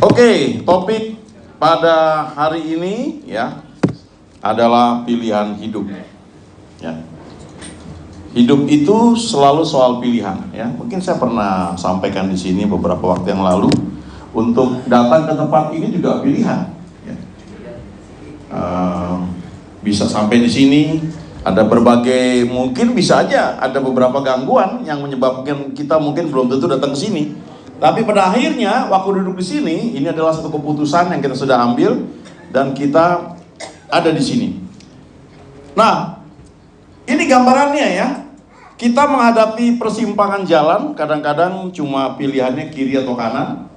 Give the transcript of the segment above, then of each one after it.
Oke, topik pada hari ini ya adalah pilihan hidup. Ya. Hidup itu selalu soal pilihan. Ya, mungkin saya pernah sampaikan di sini beberapa waktu yang lalu. Untuk datang ke tempat ini juga pilihan. Ya. Bisa sampai di sini, ada berbagai, mungkin bisa aja ada beberapa gangguan yang menyebabkan kita mungkin belum tentu datang ke sini. Tapi pada akhirnya waktu duduk di sini, ini adalah satu keputusan yang kita sudah ambil dan kita ada di sini. Nah, ini gambarannya ya. Kita menghadapi persimpangan jalan, kadang-kadang cuma pilihannya kiri atau kanan.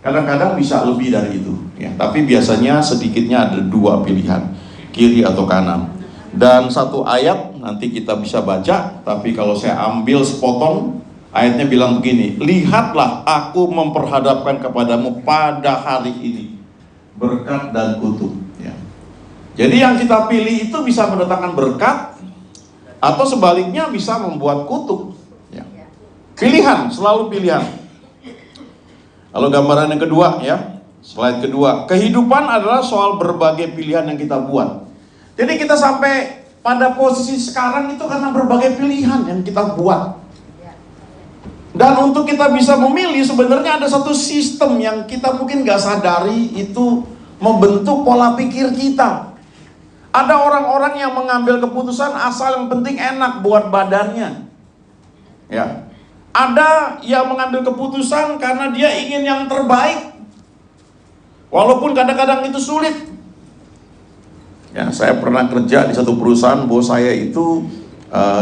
Kadang-kadang bisa lebih dari itu ya. Tapi biasanya sedikitnya ada dua pilihan, kiri atau kanan. Dan satu ayat nanti kita bisa baca, tapi kalau saya ambil sepotong, ayatnya bilang begini, lihatlah aku memperhadapkan kepadamu pada hari ini berkat dan kutuk ya. Jadi yang kita pilih itu bisa mendatangkan berkat atau sebaliknya bisa membuat kutuk ya. Pilihan, selalu pilihan. Lalu gambaran yang kedua ya, slide kedua, kehidupan adalah soal berbagai pilihan yang kita buat. Jadi kita sampai pada posisi sekarang itu karena berbagai pilihan yang kita buat. Dan untuk kita bisa memilih, sebenarnya ada satu sistem yang kita mungkin gak sadari itu membentuk pola pikir kita. Ada orang-orang yang mengambil keputusan asal yang penting enak buat badannya ya. Ada yang mengambil keputusan karena dia ingin yang terbaik, walaupun kadang-kadang itu sulit ya. Saya pernah kerja di satu perusahaan, bos saya itu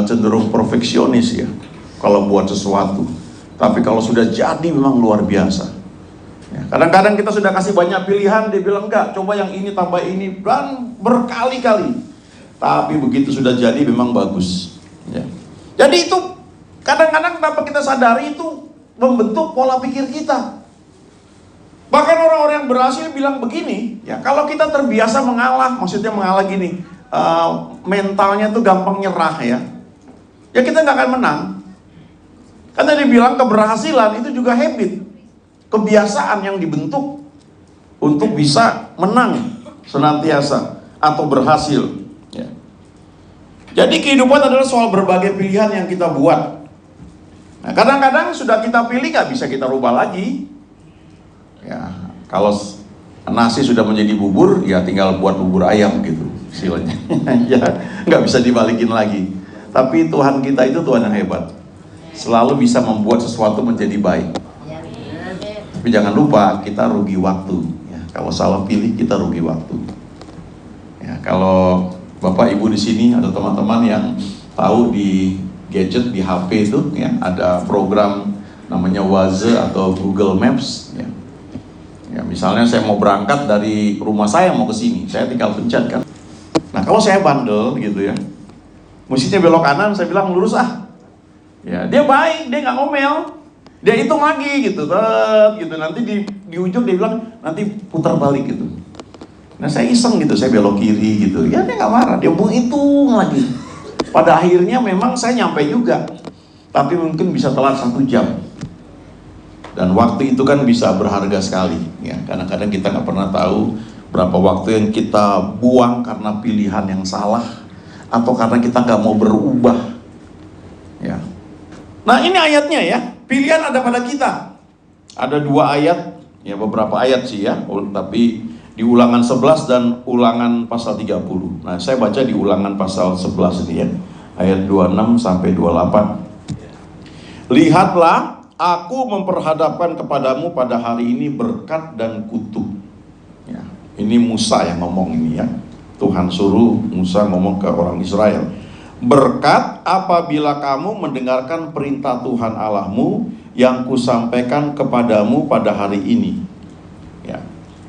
cenderung perfeksionis ya kalau buat sesuatu. Tapi kalau sudah jadi memang luar biasa ya. Kadang-kadang kita sudah kasih banyak pilihan, dia bilang enggak, coba yang ini tambah ini, dan berkali-kali. Tapi begitu sudah jadi memang bagus ya. Jadi itu kadang-kadang tanpa kita sadari itu membentuk pola pikir kita. Bahkan orang-orang yang berhasil bilang begini ya, kalau kita terbiasa mengalah, maksudnya mengalah gini, mentalnya tuh gampang nyerah ya, ya kita nggak akan menang. Kan tadi bilang keberhasilan itu juga habit, kebiasaan yang dibentuk untuk bisa menang senantiasa atau berhasil ya. Jadi kehidupan adalah soal berbagai pilihan yang kita buat. Nah, kadang-kadang sudah kita pilih gak bisa kita rubah lagi ya. Kalau nasi sudah menjadi bubur, ya tinggal buat bubur ayam gitu istilahnya. Ya nggak bisa dibalikin lagi. Tapi Tuhan kita itu Tuhan yang hebat, selalu bisa membuat sesuatu menjadi baik. Tapi jangan lupa kita rugi waktu ya. Kalau salah pilih kita rugi waktu ya. Kalau Bapak Ibu di sini ada teman-teman yang tahu di gadget, di HP itu ya, ada program namanya Waze atau Google Maps ya. Ya, misalnya saya mau berangkat dari rumah saya mau ke sini, saya tinggal pencet kan. Nah, kalau saya bandel gitu ya, mestinya belok kanan, saya bilang lurus ah. Ya, dia baik, dia nggak ngomel, dia hitung lagi gitu, gitu. Nanti di ujung dia bilang nanti putar balik gitu. Nah, saya iseng gitu, saya belok kiri gitu. Ya dia nggak marah, dia mau hitung lagi. Pada akhirnya memang saya nyampe juga, tapi mungkin bisa telat 1 jam. Dan waktu itu kan bisa berharga sekali ya. Kadang-kadang kita nggak pernah tahu berapa waktu yang kita buang karena pilihan yang salah atau karena kita nggak mau berubah ya. Nah ini ayatnya ya, pilihan ada pada kita. Ada 2 ayat ya, beberapa ayat sih ya, tapi di Ulangan 11 dan Ulangan pasal 30. Nah saya baca di Ulangan pasal 11 ini ya, ayat 26 sampai 28. Lihatlah, aku memperhadapkan kepadamu pada hari ini berkat dan kutuk ya. Ini Musa yang ngomong ini ya. Tuhan suruh Musa ngomong ke orang Israel. Berkat apabila kamu mendengarkan perintah Tuhan Allahmu yang kusampaikan kepadamu pada hari ini ya.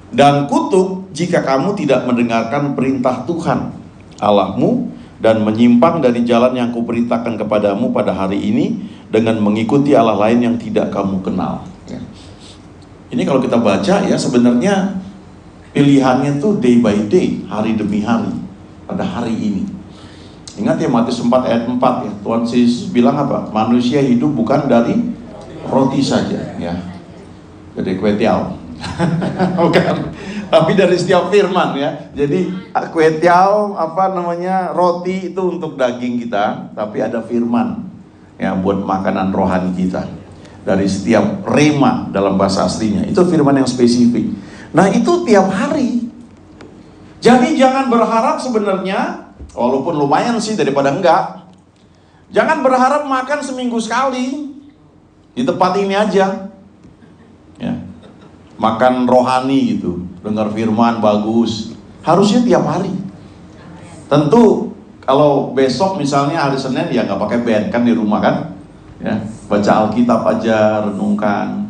Dan kutuk jika kamu tidak mendengarkan perintah Tuhan Allahmu dan menyimpang dari jalan yang kuperintahkan kepadamu pada hari ini dengan mengikuti Allah lain yang tidak kamu kenal ya. Ini kalau kita baca ya, sebenarnya pilihannya tuh day by day, hari demi hari, pada hari ini. Ingat ya Matius 4 ayat 4 ya, Tuhan Yesus bilang apa? Manusia hidup bukan dari roti saja ya, dari kue tiaw. Bukan. Tapi dari setiap firman ya. Jadi kue tiaw roti itu untuk daging kita, tapi ada firman ya buat makanan rohani kita. Dari setiap rema dalam bahasa aslinya, itu firman yang spesifik. Nah itu tiap hari. Jadi jangan berharap sebenarnya, walaupun lumayan sih daripada enggak, jangan berharap makan seminggu sekali di tempat ini aja ya. Makan rohani gitu, dengar firman bagus, harusnya tiap hari. Tentu kalau besok misalnya hari Senin ya nggak pakai band kan di rumah kan ya, baca Alkitab aja, renungkan.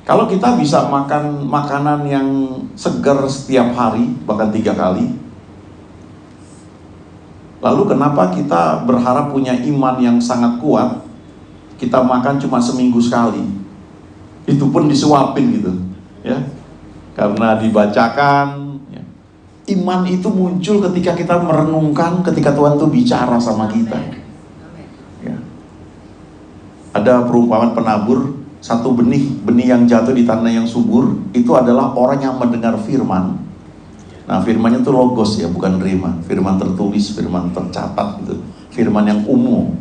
Kalau kita bisa makan makanan yang segar setiap hari, bahkan 3 kali, lalu kenapa kita berharap punya iman yang sangat kuat, kita makan cuma seminggu sekali, itu pun disuapin gitu ya, karena dibacakan ya. Iman itu muncul ketika kita merenungkan, ketika Tuhan tuh bicara sama kita ya. Ada perumpamaan penabur, satu benih yang jatuh di tanah yang subur, itu adalah orang yang mendengar firman. Nah firmannya itu logos ya, bukan rema. Firman tertulis, firman tercatat gitu. Firman yang umum.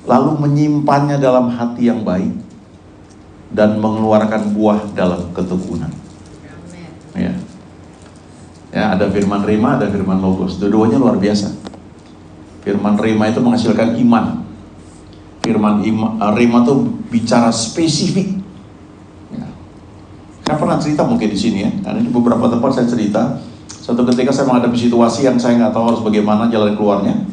Lalu menyimpannya dalam hati yang baik dan mengeluarkan buah dalam ketekunan. Ya. Ya, ada firman rema, ada firman logos. Dua-duanya luar biasa. Firman rema itu menghasilkan iman. Firman rema itu bicara spesifik. Ya. Saya pernah cerita mungkin di sini ya. Karena di beberapa tempat saya cerita. Suatu ketika saya menghadapi situasi yang saya nggak tahu harus bagaimana jalan keluarnya.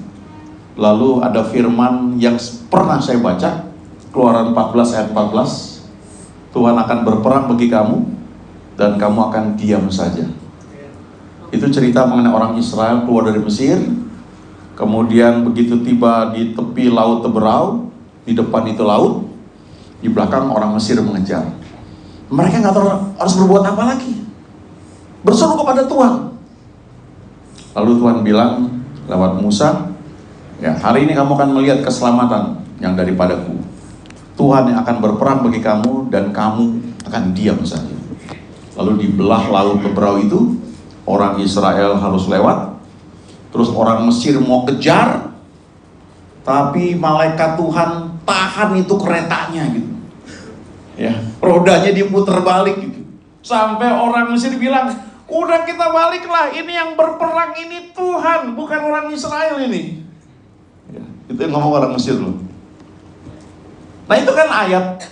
Lalu ada firman yang pernah saya baca, Keluaran 14 ayat 14. Tuhan akan berperang bagi kamu dan kamu akan diam saja. Itu cerita mengenai orang Israel keluar dari Mesir. Kemudian begitu tiba di tepi laut Teberau, di depan itu laut, di belakang orang Mesir mengejar. Mereka nggak tahu harus berbuat apa lagi. Berseru kepada Tuhan. Lalu Tuhan bilang lewat Musa, ya hari ini kamu akan melihat keselamatan yang daripadaku. Tuhan yang akan berperang bagi kamu dan kamu akan diam saja. Lalu dibelah laut Teberau itu, orang Israel harus lewat. Terus orang Mesir mau kejar, tapi malaikat Tuhan tahan itu keretanya gitu. Ya, rodanya diputar balik gitu. Sampai orang Mesir bilang, udah kita baliklah, ini yang berperang ini Tuhan, bukan orang Israel ini. Ya, itu yang ngomong orang Mesir loh. Nah itu kan ayat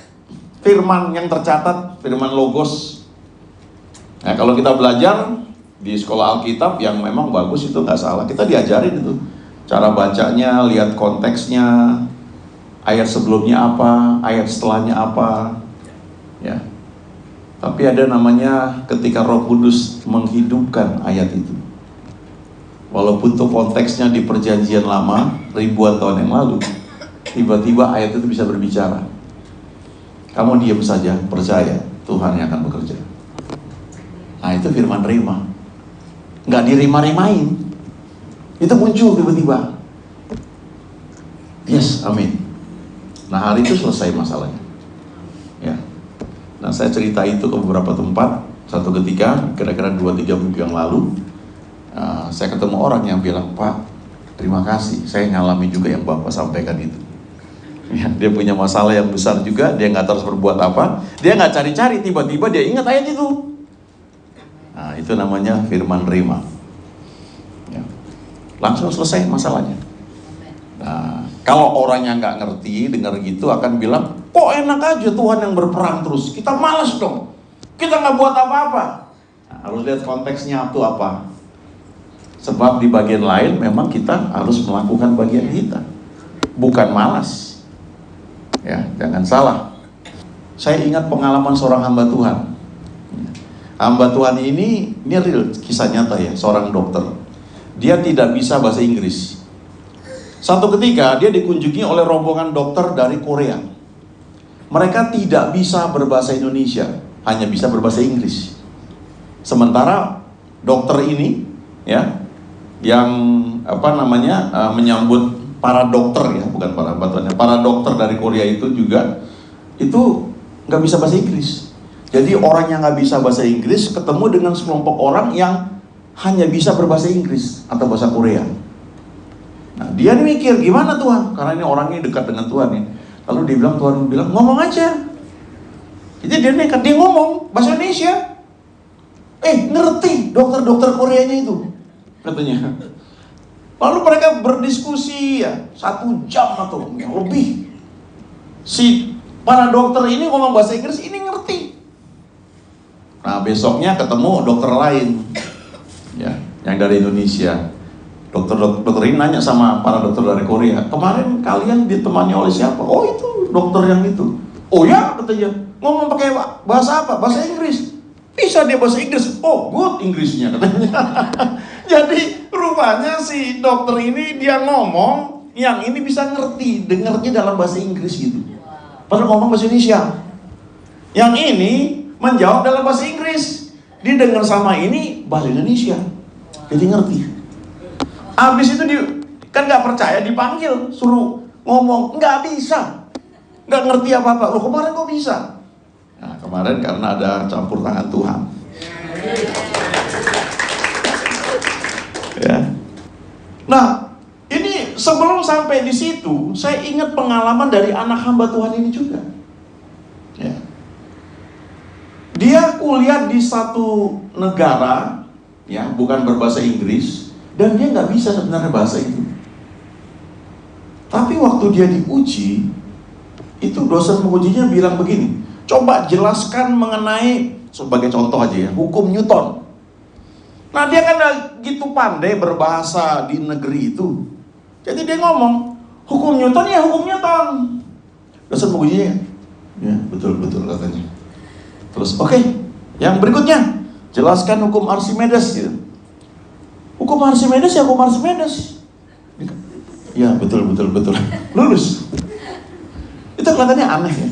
firman yang tercatat, firman logos. Nah kalau kita belajar di sekolah Alkitab yang memang bagus itu nggak salah, kita diajarin itu cara bacanya, lihat konteksnya, ayat sebelumnya apa, ayat setelahnya apa, ya. Tapi ada namanya ketika Roh Kudus menghidupkan ayat itu. Walaupun tuh konteksnya di perjanjian lama ribuan tahun yang lalu, tiba-tiba ayat itu bisa berbicara. Kamu diam saja, percaya Tuhan yang akan bekerja. Nah itu firman rema, nggak dirima-rimain, itu muncul tiba-tiba. Yes, amin. Nah hari itu selesai masalahnya. Ya. Nah saya cerita itu ke beberapa tempat. Satu ketika, kira-kira 2-3 minggu yang lalu, saya ketemu orang yang bilang, Pak, terima kasih, saya ngalami juga yang Bapak sampaikan itu. Ya, dia punya masalah yang besar juga, dia nggak tahu harus berbuat apa, dia nggak cari-cari, tiba-tiba dia ingat ayat itu. Nah itu namanya firman rema. Ya. Langsung selesai masalahnya. Nah kalau orang yang nggak ngerti dengar gitu akan bilang, kok enak aja Tuhan yang berperang terus, kita malas dong, kita nggak buat apa-apa. Nah, harus lihat konteksnya itu apa. Sebab di bagian lain memang kita harus melakukan bagian kita, bukan malas. Ya, jangan salah. Saya ingat pengalaman seorang hamba Tuhan. Hamba Tuhan ini real, kisah nyata ya, seorang dokter. Dia tidak bisa bahasa Inggris. Satu ketika dia dikunjungi oleh rombongan dokter dari Korea. Mereka tidak bisa berbahasa Indonesia, hanya bisa berbahasa Inggris. Sementara dokter ini ya, yang menyambut para dokter ya, bukan para hamba Tuhan, para dokter dari Korea itu juga itu nggak bisa bahasa Inggris. Jadi orang yang nggak bisa bahasa Inggris ketemu dengan sekelompok orang yang hanya bisa berbahasa Inggris atau bahasa Korea. Nah, dia mikir, gimana Tuhan? Karena ini orangnya dekat dengan Tuhan ya. Lalu dia bilang, Tuhan bilang, ngomong aja. Jadi dia nekat, dia ngomong bahasa Indonesia. Ngerti dokter-dokter Koreanya itu, katanya. Lalu mereka berdiskusi ya 1 jam atau lebih. Si para dokter ini ngomong bahasa Inggris, ini ngerti. Nah, besoknya ketemu dokter lain, ya, yang dari Indonesia. Dokter ini nanya sama para dokter dari Korea, kemarin kalian ditemani oleh siapa? Oh, itu dokter yang itu. Oh ya, katanya, ngomong pakai bahasa apa? Bahasa Inggris. Bisa dia bahasa Inggris. Oh, good Inggrisnya, katanya. Jadi rupanya si dokter ini dia ngomong, yang ini bisa ngerti, dengarnya dalam bahasa Inggris gitu. Padahal ngomong bahasa Indonesia. Yang ini menjawab dalam bahasa Inggris. Didengar sama ini bahasa Indonesia. Jadi ngerti. Abis itu kan nggak percaya, dipanggil, suruh ngomong, nggak bisa, nggak ngerti apa-apa. Loh, kemarin kok bisa? Nah, kemarin karena ada campur tangan Tuhan. Ya. Nah, ini sebelum sampai di situ, saya ingat pengalaman dari anak hamba Tuhan ini juga. Ya. Dia kuliah di satu negara, ya, bukan berbahasa Inggris. Dan dia nggak bisa sebenarnya bahasa itu. Tapi waktu dia diuji, itu dosen pengujinya bilang begini, coba jelaskan mengenai, sebagai contoh aja ya, hukum Newton. Nah, dia kan gitu pandai berbahasa di negeri itu. Jadi dia ngomong, hukum Newton ya hukum Newton. Dosen pengujinya, ya betul-betul katanya. Terus oke, yang berikutnya, jelaskan hukum Archimedes gitu. Hukum Archimedes ya hukum Archimedes. Ya betul. Lulus. Itu kelihatannya aneh ya.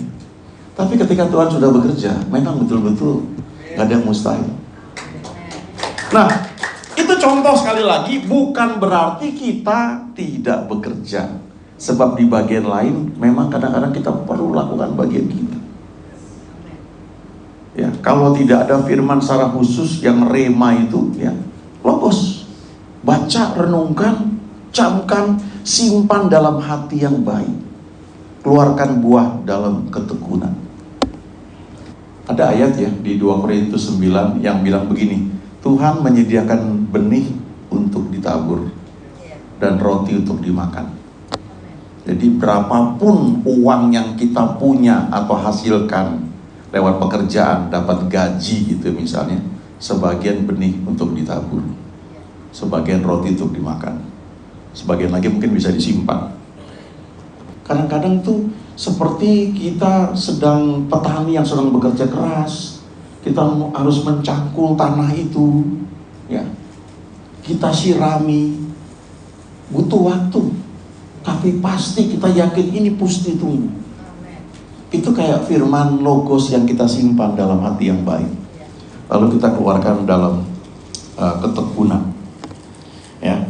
Tapi ketika Tuhan sudah bekerja, memang betul-betul gak ada yang mustahil. Nah, itu contoh sekali lagi, bukan berarti kita tidak bekerja. Sebab di bagian lain, memang kadang-kadang kita perlu lakukan bagian kita. Ya, kalau tidak ada firman secara khusus yang rema itu, ya, logos. Baca, renungkan, camkan, simpan dalam hati yang baik. Keluarkan buah dalam ketekunan. Ada ayat ya di 2 Korintus 9 yang bilang begini, Tuhan menyediakan benih untuk ditabur dan roti untuk dimakan. Jadi berapapun uang yang kita punya atau hasilkan lewat pekerjaan, dapat gaji gitu misalnya, sebagian benih untuk ditabur, sebagian roti untuk dimakan, sebagian lagi mungkin bisa disimpan. Kadang-kadang tuh seperti kita sedang petani yang sedang bekerja keras, kita harus mencangkul tanah itu, ya, kita sirami, butuh waktu, tapi pasti kita yakin ini pasti tumbuh. Itu kayak firman logos yang kita simpan dalam hati yang baik, lalu kita keluarkan dalam ketekunan. Ya.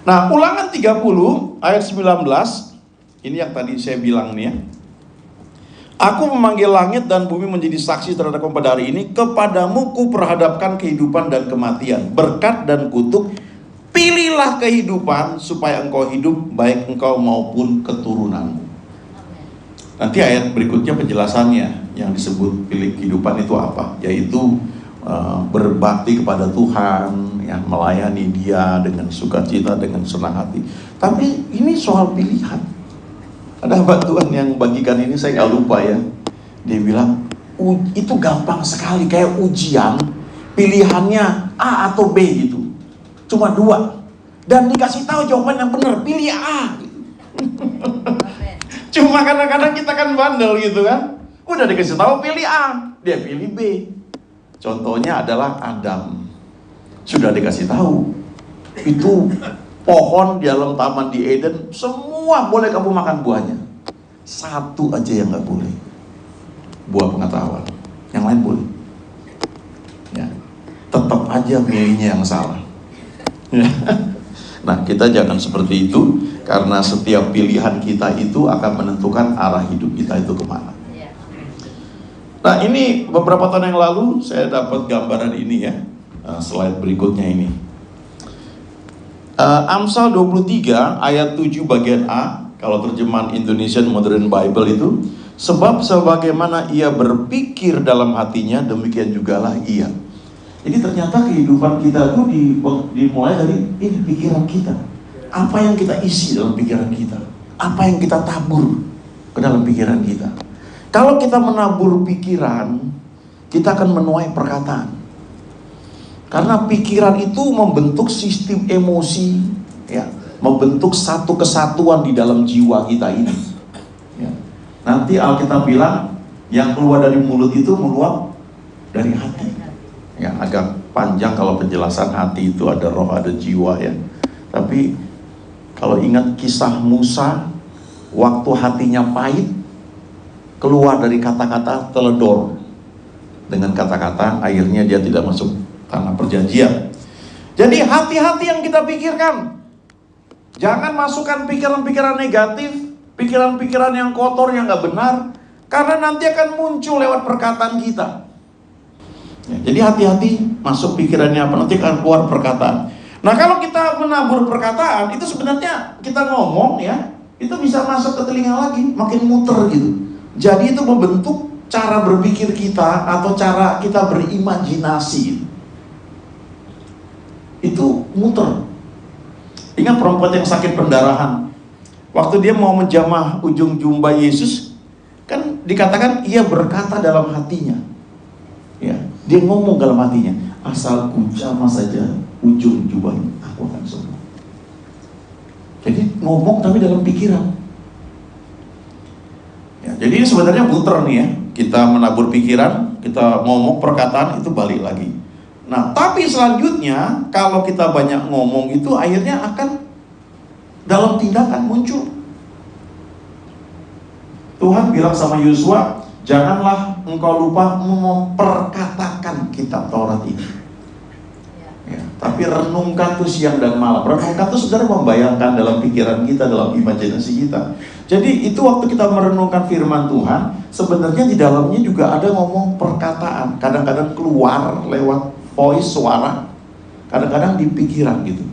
Nah, Ulangan 30 ayat 19, ini yang tadi saya bilang nih ya. Aku memanggil langit dan bumi menjadi saksi terhadap kamu pada hari ini. Kepadamu kuperhadapkan kehidupan dan kematian, berkat dan kutuk. Pilihlah kehidupan supaya engkau hidup, baik engkau maupun keturunanmu. Nanti ayat berikutnya penjelasannya yang disebut pilih kehidupan itu apa, yaitu berbakti kepada Tuhan, yang melayani Dia dengan sukacita, dengan senang hati. Tapi ini soal pilihan. Ada hamba Tuhan yang bagikan ini, saya nggak lupa ya. Dia bilang itu gampang sekali, kayak ujian, pilihannya A atau B gitu, cuma 2, dan dikasih tahu jawaban yang benar, pilih A. Cuma kadang-kadang kita kan bandel gitu kan, udah dikasih tahu pilih A, dia pilih B. Contohnya adalah Adam. Sudah dikasih tahu, itu pohon di dalam taman di Eden, semua boleh kamu makan buahnya. Satu aja yang nggak boleh, buah pengetahuan. Yang lain boleh. Ya, tetap aja milihnya yang salah. Nah, kita jangan seperti itu, karena setiap pilihan kita itu akan menentukan arah hidup kita itu kemana. Nah, ini beberapa tahun yang lalu saya dapat gambaran ini ya. Slide berikutnya ini. Amsal 23 ayat 7 bagian A, kalau terjemahan Indonesian Modern Bible itu, sebab sebagaimana ia berpikir dalam hatinya, demikian jugalah ia. Jadi ternyata kehidupan kita itu dimulai dari ini pikiran kita. Apa yang kita isi dalam pikiran kita? Apa yang kita tabur ke dalam pikiran kita? Kalau kita menabur pikiran, kita akan menuai perkataan. Karena pikiran itu membentuk sistem emosi, ya, membentuk satu kesatuan di dalam jiwa kita ini. Ya. Nanti Alkitab bilang, yang keluar dari mulut itu meluap dari hati. Ya, agak panjang kalau penjelasan hati itu ada roh, ada jiwa ya. Tapi kalau ingat kisah Musa, waktu hatinya pahit, keluar dari kata-kata teledor. Dengan kata-kata, akhirnya dia tidak masuk tanah perjanjian. Jadi hati-hati yang kita pikirkan. Jangan masukkan pikiran-pikiran negatif, pikiran-pikiran yang kotor, yang gak benar. Karena nanti akan muncul lewat perkataan kita. Ya, jadi hati-hati masuk pikirannya apa, nanti akan keluar perkataan. Nah, kalau kita menabur perkataan, itu sebenarnya kita ngomong ya, itu bisa masuk ke telinga lagi, makin muter gitu. Jadi itu membentuk cara berpikir kita atau cara kita berimajinasi. Itu muter. Ingat perempuan yang sakit pendarahan, waktu dia mau menjamah ujung jubah Yesus, kan dikatakan ia berkata dalam hatinya. Ya, dia ngomong dalam hatinya, asal ku jamah saja ujung jubahnya, aku akan sembuh. Jadi ngomong tapi dalam pikiran. Ya, jadi ini sebenarnya muter nih ya. Kita menabur pikiran, kita ngomong perkataan, itu balik lagi. Nah, tapi selanjutnya kalau kita banyak ngomong itu akhirnya akan dalam tindakan muncul. Tuhan bilang sama Yosua, janganlah engkau lupa memperkatakan kitab Taurat ini. Ya, tapi renungkan tuh siang dan malam. Renungkan tuh sebenarnya membayangkan dalam pikiran kita, dalam imajinasi kita. Jadi itu waktu kita merenungkan firman Tuhan, sebenarnya di dalamnya juga ada ngomong perkataan. Kadang-kadang keluar lewat voice, suara. Kadang-kadang di pikiran gitu.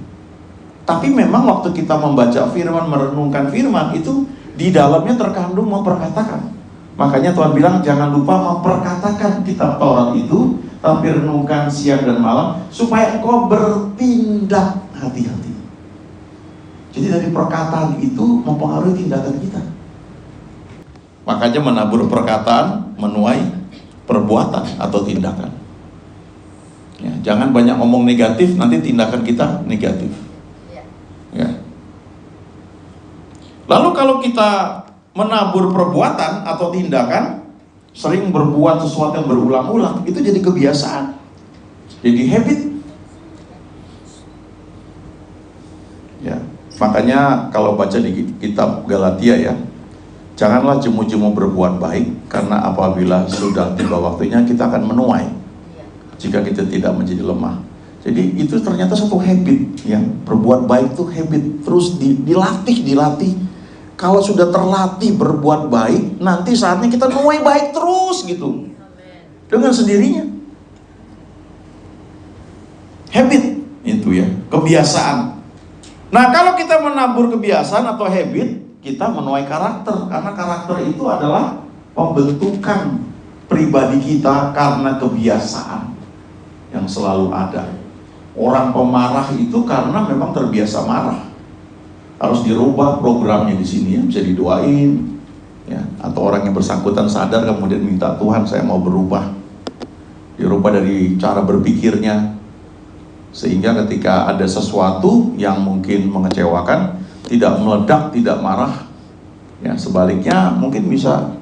Tapi memang waktu kita membaca firman, merenungkan firman, itu di dalamnya terkandung memperkatakan. Makanya Tuhan bilang jangan lupa memperkatakan kitab Taurat itu, tapi renungkan siang dan malam, supaya engkau bertindak hati-hati. Jadi dari perkataan itu mempengaruhi tindakan kita. Makanya menabur perkataan menuai perbuatan atau tindakan. Ya, jangan banyak ngomong negatif, nanti tindakan kita negatif. Ya. Lalu kalau kita menabur perbuatan atau tindakan, sering berbuat sesuatu yang berulang-ulang, itu jadi kebiasaan, jadi habit. Ya, makanya kalau baca di kitab Galatia ya, janganlah jemu-jemu berbuat baik, karena apabila sudah tiba waktunya kita akan menuai jika kita tidak menjadi lemah. Jadi itu ternyata satu habit ya, berbuat baik itu habit, terus dilatih. Kalau sudah terlatih berbuat baik, nanti saatnya kita menuai baik terus gitu. Dengan sendirinya. Habit itu ya, kebiasaan. Nah, kalau kita menabur kebiasaan atau habit, kita menuai karakter. Karena karakter itu adalah pembentukan pribadi kita karena kebiasaan yang selalu ada. Orang pemarah itu karena memang terbiasa marah. Harus dirubah programnya di sini ya, bisa didoain ya. Atau orang yang bersangkutan sadar kemudian minta, Tuhan saya mau berubah. Dirubah dari cara berpikirnya, sehingga ketika ada sesuatu yang mungkin mengecewakan, tidak meledak, tidak marah ya, sebaliknya mungkin bisa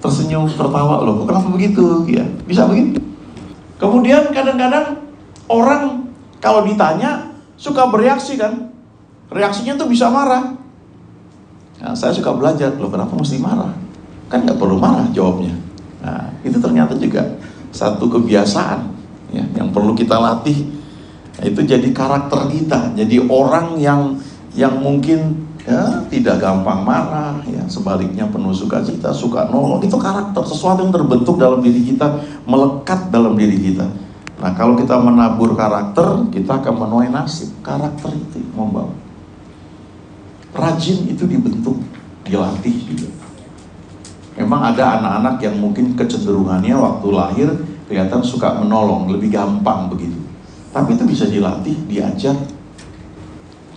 tersenyum, tertawa, loh kenapa begitu ya, bisa begitu. Kemudian kadang-kadang orang kalau ditanya suka bereaksi kan, reaksinya tuh bisa marah. Nah, saya suka belajar, loh kenapa mesti marah? Kan nggak perlu marah jawabnya. Nah, itu ternyata juga satu kebiasaan ya, yang perlu kita latih. Itu jadi karakter kita, jadi orang yang mungkin ya, tidak gampang marah, ya sebaliknya penuh sukacita, suka nolong. Itu karakter, sesuatu yang terbentuk dalam diri kita, melekat dalam diri kita. Nah, kalau kita menabur karakter, kita akan menuai nasib. Karakter itu membawa. Rajin itu dibentuk, dilatih juga. Memang ada anak-anak yang mungkin kecenderungannya waktu lahir kelihatan suka menolong, lebih gampang begitu. Tapi itu bisa dilatih, diajar.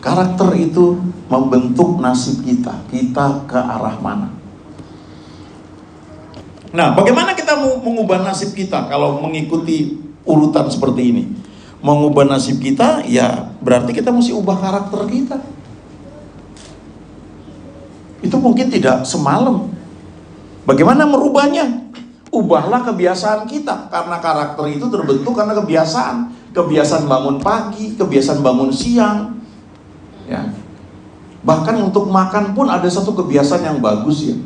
Karakter itu membentuk nasib kita ke arah mana. Nah, bagaimana kita mengubah nasib kita kalau mengikuti urutan seperti ini? Mengubah nasib kita, ya berarti kita mesti ubah karakter kita. Itu mungkin tidak semalam. Bagaimana merubahnya? Ubahlah kebiasaan kita, karena karakter itu terbentuk karena kebiasaan. Kebiasaan bangun pagi, kebiasaan bangun siang. Ya. Bahkan untuk makan pun ada satu kebiasaan yang bagus ya.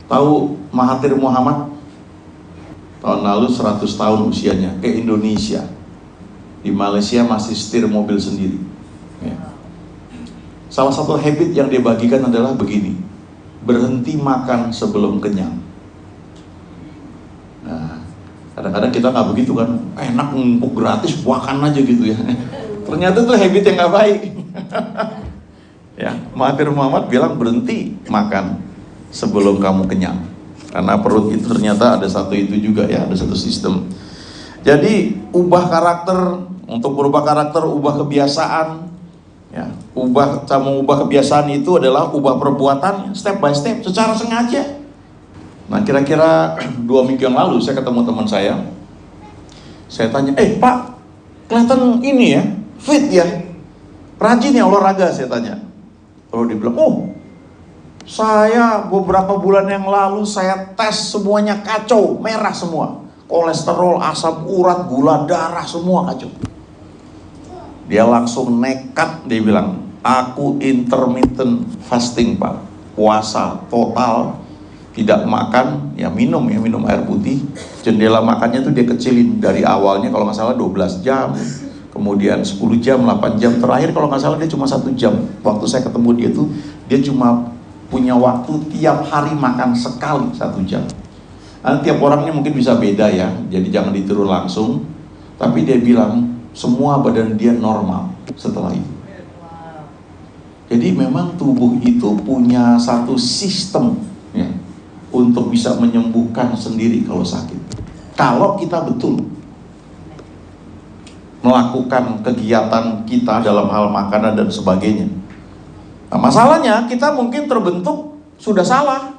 Tahu Mahathir Muhammad? Tahun lalu 100 tahun usianya ke Indonesia. Di Malaysia masih setir mobil sendiri. Ya. Salah satu habit yang dia bagikan adalah begini: berhenti makan sebelum kenyang. Nah, kadang-kadang kita nggak begitu kan, enak ngumpuk gratis, makan aja gitu ya. Ternyata itu habit yang nggak baik. Ya, Mahathir Muhammad bilang berhenti makan sebelum kamu kenyang, karena perut itu ternyata ada satu itu juga ya, ada satu sistem. Jadi ubah karakter, untuk berubah karakter, ubah kebiasaan. Ya, ubah kebiasaan itu adalah ubah perbuatan step by step, secara sengaja. Nah, kira-kira 2 minggu yang lalu saya ketemu teman saya. Saya tanya, Pak, kelihatan ini ya, fit ya, rajin ya olahraga, saya tanya. Lalu dia bilang, saya beberapa bulan yang lalu saya tes semuanya kacau, merah semua. Kolesterol, asam urat, gula darah, semua kacau. Dia langsung nekat, dia bilang, aku intermittent fasting Pak, puasa total, tidak makan, ya minum air putih. Jendela makannya tuh dia kecilin, dari awalnya kalau nggak salah 12 jam, kemudian 10 jam, 8 jam, terakhir kalau nggak salah dia cuma 1 jam. Waktu saya ketemu dia tuh, dia cuma punya waktu tiap hari makan sekali 1 jam. Nah, tiap orangnya mungkin bisa beda ya, jadi jangan ditiru langsung. Tapi dia bilang, semua badan dia normal setelah itu. Jadi memang tubuh itu punya satu sistem ya, untuk bisa menyembuhkan sendiri kalau sakit. Kalau kita betul melakukan kegiatan kita dalam hal makanan dan sebagainya. Nah, masalahnya kita mungkin terbentuk sudah salah.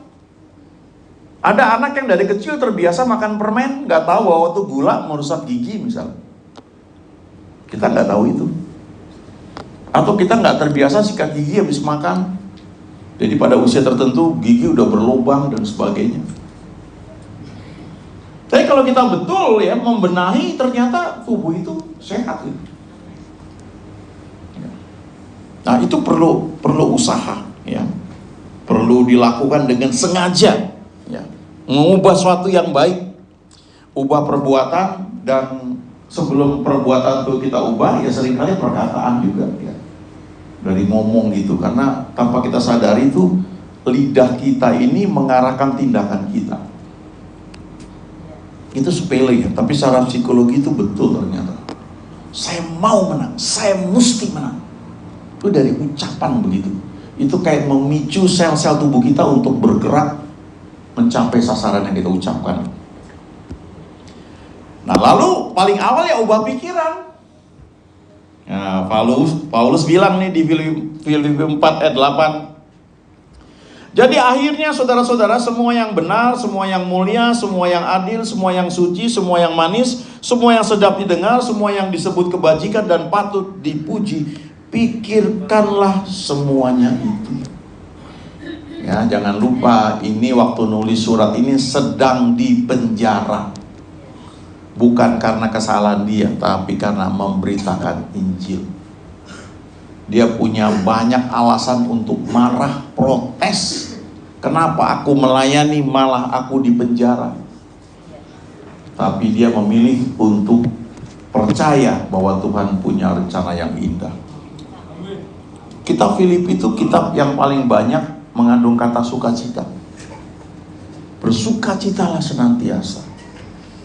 Ada anak yang dari kecil terbiasa makan permen, nggak tahu bahwa itu gula merusak gigi misalnya. Kita nggak tahu itu. Atau kita nggak terbiasa sikat gigi habis makan. Jadi pada usia tertentu gigi udah berlubang dan sebagainya. Tapi kalau kita betul ya membenahi, ternyata tubuh itu sehat. Nah, itu perlu usaha ya. Perlu dilakukan dengan sengaja ya. Mengubah sesuatu yang baik, ubah perbuatan, dan sebelum perbuatan itu kita ubah ya seringkali perkataan juga ya. Dari ngomong gitu, karena tanpa kita sadari itu lidah kita ini mengarahkan tindakan kita. Itu sepele ya, tapi secara psikologi itu betul ternyata. Saya mau menang, saya mesti menang. Itu dari ucapan begitu. Itu kayak memicu sel-sel tubuh kita untuk bergerak mencapai sasaran yang kita ucapkan. Nah, lalu paling awal ya ubah pikiran. Nah, Paulus bilang nih di Filipi 4 ayat 8. Jadi akhirnya saudara-saudara, semua yang benar, semua yang mulia, semua yang adil, semua yang suci, semua yang manis, semua yang sedap didengar, semua yang disebut kebajikan dan patut dipuji, pikirkanlah semuanya itu. Ya, jangan lupa ini waktu nulis surat ini sedang di penjara. Bukan karena kesalahan dia, tapi karena memberitakan Injil. Dia punya banyak alasan untuk marah, protes. Kenapa aku melayani malah aku di penjara? Tapi dia memilih untuk percaya bahwa Tuhan punya rencana yang indah. Kitab Filipi itu kitab yang paling banyak mengandung kata sukacita. Bersukacitalah senantiasa.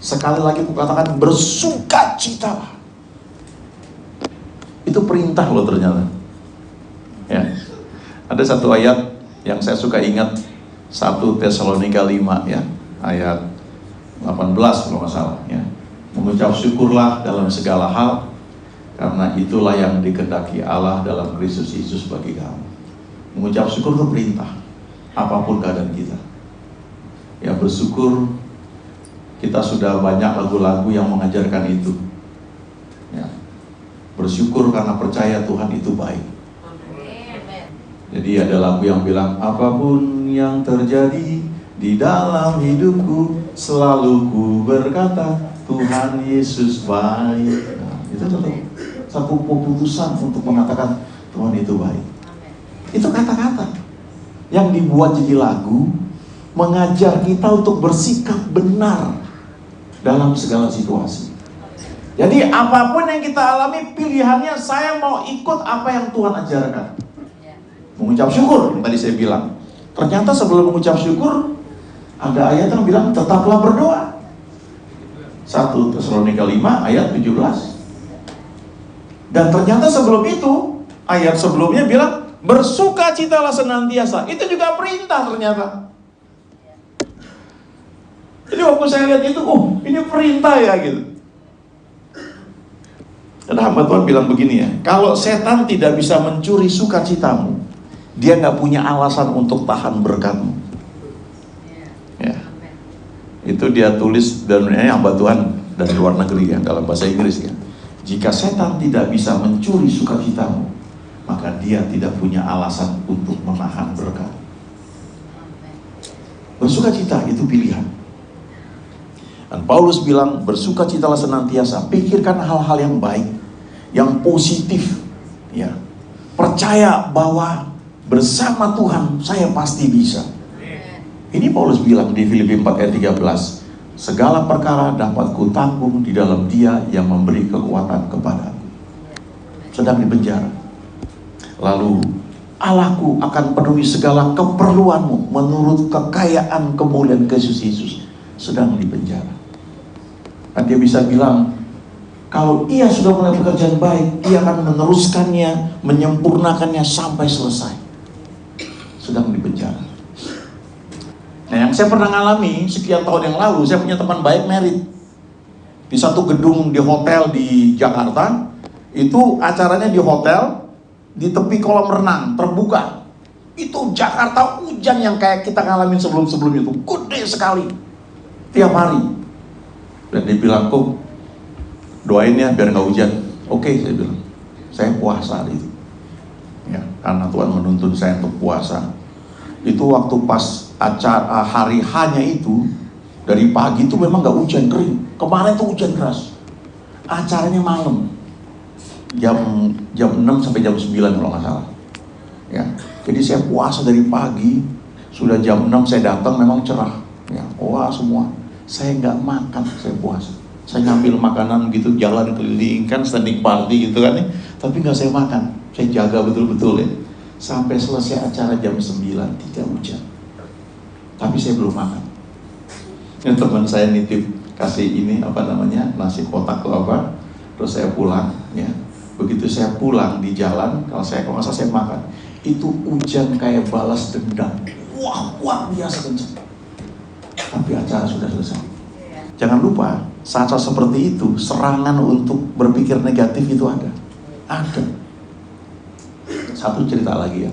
Sekali lagi aku katakan bersukacitalah. Itu perintah loh ternyata. Ya. Ada satu ayat yang saya suka ingat, 1 Tesalonika 5 ya, ayat 18 kalau nggak salah ya. Mengucap syukurlah dalam segala hal, karena itulah yang dikehendaki Allah dalam Kristus Yesus bagi kamu. Mengucap syukur itu perintah, apapun keadaan kita. Ya, bersyukur, kita sudah banyak lagu-lagu yang mengajarkan itu. Ya. Bersyukur karena percaya Tuhan itu baik. Jadi ada lagu yang bilang, apapun yang terjadi di dalam hidupku, selalu ku berkata, Tuhan Yesus baik. Nah, itu satu keputusan untuk mengatakan Tuhan itu baik. Itu kata-kata yang dibuat jadi lagu, mengajar kita untuk bersikap benar dalam segala situasi. Jadi apapun yang kita alami, pilihannya saya mau ikut apa yang Tuhan ajarkan. Mengucap syukur, yang tadi saya bilang. Ternyata sebelum mengucap syukur, ada ayat yang bilang tetaplah berdoa. 1 Tesalonika 5 ayat 17. Dan ternyata sebelum itu, ayat sebelumnya bilang bersukacitalah senantiasa. Itu juga perintah ternyata. Jadi waktu saya lihat itu, ini perintah ya gitu. Dan hamba Tuhan bilang begini ya, kalau setan tidak bisa mencuri sukacitamu, dia nggak punya alasan untuk tahan berkatmu. Ya. Itu dia tulis dan hamba Tuhan dari luar negeri ya, dalam bahasa Inggris ya. Jika setan tidak bisa mencuri sukacitamu, maka dia tidak punya alasan untuk menahan berkat. Bersukacita itu pilihan. Dan Paulus bilang, bersukacitalah senantiasa, pikirkan hal-hal yang baik, yang positif, ya. Percaya bahwa bersama Tuhan saya pasti bisa. Ini Paulus bilang di Filipi 4 ayat 13, segala perkara dapat kutanggung di dalam Dia yang memberi kekuatan kepadaku. Sedang di penjara. Lalu Allahku akan penuhi segala keperluanmu menurut kekayaan kemuliaan Kristus Yesus. Sedang di penjara. Dan dia bisa bilang, kalau ia sudah mulai pekerjaan baik, ia akan meneruskannya, menyempurnakannya sampai selesai. Sedang di penjara. Nah, yang saya pernah ngalami sekian tahun yang lalu, saya punya teman baik merit di satu gedung di hotel di Jakarta. Itu acaranya di hotel, di tepi kolam renang terbuka. Itu Jakarta hujan yang kayak kita ngalamin sebelum-sebelumnya itu, gede sekali tiap hari. Dan dia bilang, kok doain ya biar nggak hujan. Oke, saya bilang, saya puasa hari itu ya, karena Tuhan menuntun saya untuk puasa. Itu waktu pas acara hari hanya itu, dari pagi itu memang nggak hujan, kering. Kemarin tuh hujan keras. Acaranya malam, jam 6 sampai jam 9 kalau nggak salah ya. Jadi saya puasa dari pagi, sudah jam 6 saya datang, memang cerah ya. Wah, semua saya nggak makan, saya puasa. Saya ngambil makanan gitu, jalan keliling, kan standing party gitu kan ya. Tapi nggak saya makan, saya jaga betul-betul ya. Sampai selesai acara jam 9, tidak hujan. Tapi saya belum makan. Ini teman saya nitip kasih ini nasi kotak atau apa. Terus saya pulang ya. Begitu saya pulang di jalan, kalau nggak salah saya makan. Itu hujan kayak balas dendam. Wah biasa kencang. Tapi acara sudah selesai. Jangan lupa, saat-saat seperti itu, serangan untuk berpikir negatif itu ada. Ada. Satu cerita lagi ya.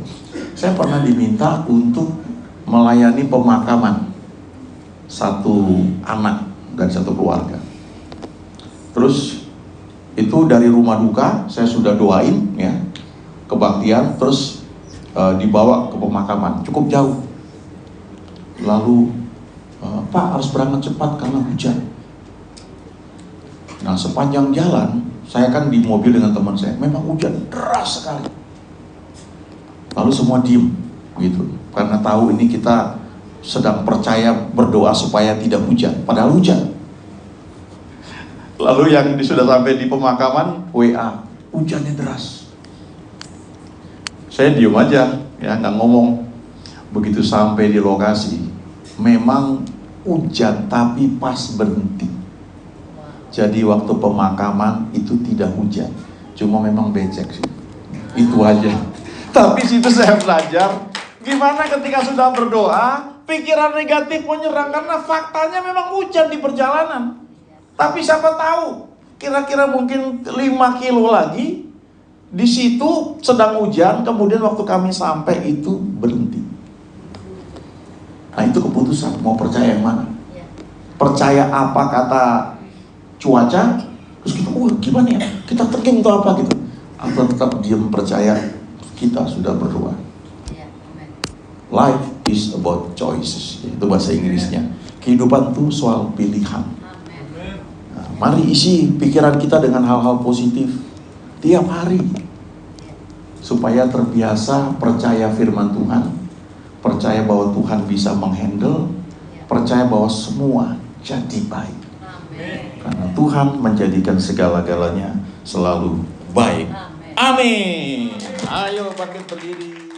Saya pernah diminta untuk melayani pemakaman satu anak dari satu keluarga. Terus itu dari rumah duka, saya sudah doain ya, kebaktian, terus dibawa ke pemakaman, cukup jauh. Lalu Pak harus berangkat cepat karena hujan. Nah, sepanjang jalan, saya kan di mobil dengan teman saya, memang hujan deras sekali. Lalu semua diem gitu, karena tahu ini kita sedang percaya berdoa supaya tidak hujan, padahal hujan. Lalu yang sudah sampai di pemakaman, WA, hujannya deras. Saya diem aja, ya nggak ngomong. Begitu sampai di lokasi, memang hujan tapi pas berhenti. Jadi waktu pemakaman itu tidak hujan, cuma memang becek sih. Itu aja. Tapi situ saya belajar gimana ketika sudah berdoa, pikiran negatif menyerang karena faktanya memang hujan di perjalanan. Tapi siapa tahu, kira-kira mungkin 5 kilo lagi. Di situ sedang hujan, kemudian waktu kami sampai itu berhenti. Nah itu keputusan, mau percaya yang mana? Percaya apa kata cuaca, terus kita, gimana ya? Kita trekking atau apa gitu? Atau tetap diam percaya kita sudah berdoa. Life is about choices, itu bahasa Inggrisnya. Kehidupan itu soal pilihan. Nah, mari isi pikiran kita dengan hal-hal positif tiap hari, supaya terbiasa percaya firman Tuhan, percaya bahwa Tuhan bisa menghandle, percaya bahwa semua jadi baik. Karena Tuhan menjadikan segala-galanya selalu baik. Amin. Ayo bangkit berdiri.